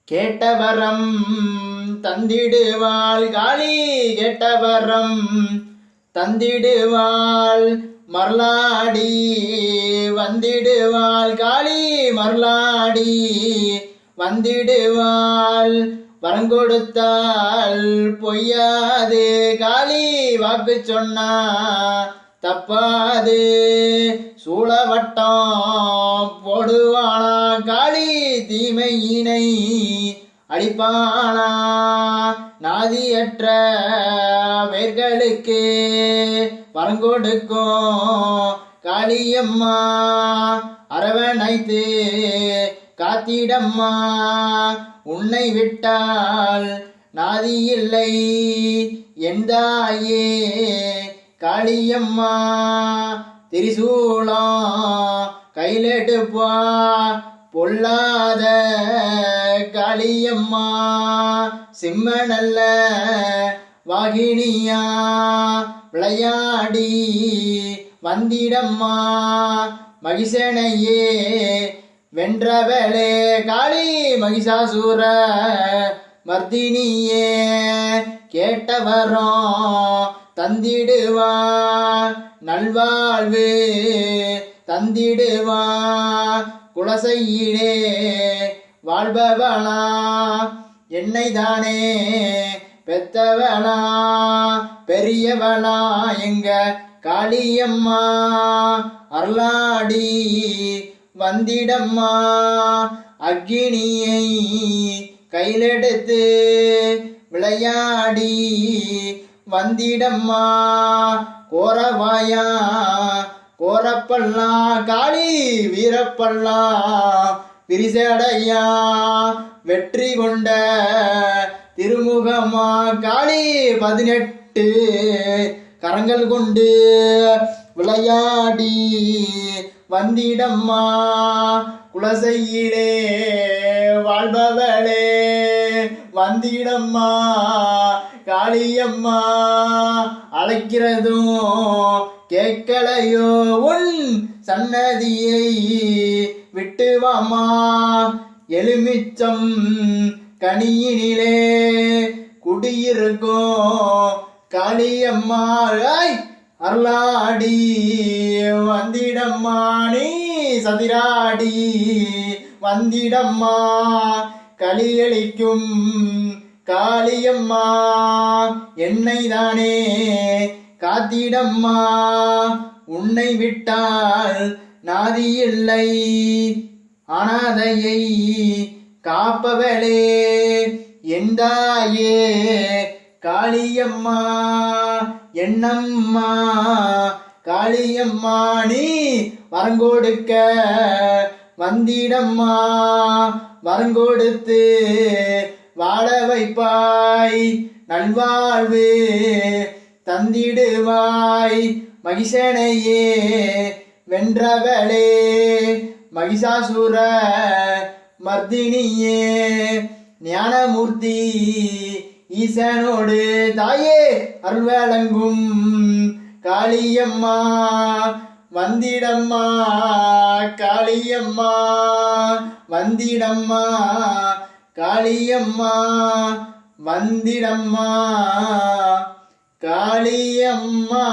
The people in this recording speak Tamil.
கேட்டவரம் தந்திடுவாள் காளி, கேட்டவரம் தந்திடுவாள் மர்ளாடி, வந்திடுவாள் காளி மர்ளாடி வந்திடுவாள். வரங்கொடுத்தாள் பொய்யாது காளி, வாக்கு சொன்னா தப்பாது. சூழவட்டம் போடுவானா காளி, தீமையினை அடிப்பானா. நாதியற்ற வேர்களுக்கு வரங்கொடுக்கும் காளியம்மா, அரவணைத்து காத்திடம்மா. உன்னை விட்டால் நாதியில்லை எந்தாயே காளியம்மா. திரிசூலம் கையிலெடுப்பா பொல்லாத காளியம்மா. சிம்மனல்ல வாகினியா விளையாடி வந்திடம்மா. மகிஷனையே வென்றவளே காளி, மகிஷாசூர மர்தினியே. கேட்டவரம் தந்திடுவா நல்வாழ்வு தந்திடுவா. குலசையிலே வாழ்பவளா, என்னை தானே பெத்தவளா, பெரியவளா எங்க காளியம்மா. அருளாடி வந்திடம்மா. அக்கினியை கையிலெடுத்து விளையாடி வந்திடம்மா. கோரவாயா கோரப்பல்லா காளி, வீரப்பல்லா விரிசடையா வெற்றி கொண்ட திருமுகமா காளி. 18 கரங்கள் கொண்டு விளையாடி வந்திடம்மா. குலசையிலே வாழ்பவளே வந்திடம்மா காளியம்மா. அழைக்கிறதும் கேட்கலையோ உன் சன்னதியை விட்டு வாமா. எலுமிச்சம் கனியினிலே குடியிருக்கும் காளியம்மா. அருளாடி வந்திடம்மா, நீ சதிராடி வந்திடம்மா. களியளிக்கும் காளியம்மா, என்னை தானே காத்திடம்மா. உன்னை விட்டால் நாதியில்லை அனாதையை காப்பவளே எந்தாயே காளியம்மா. என்னம்மா காளியம்மா, நீ வரங்கொடுக்க வந்திடம்மா. வரங்கொடுத்து வாழ வைப்பாய், நல்வாழ்வு தந்திடுவாய். மகிஷனையே வென்றவளே மகிஷாசுர மர்தினியே. ஞானமூர்த்தி ஈசனோடு தாயே அருள்வழங்கும் காளியம்மா. வந்திடம்மா காளியம்மா, வந்திடம்மா காளியம்மா, வந்திடம்மா காளியம்மா.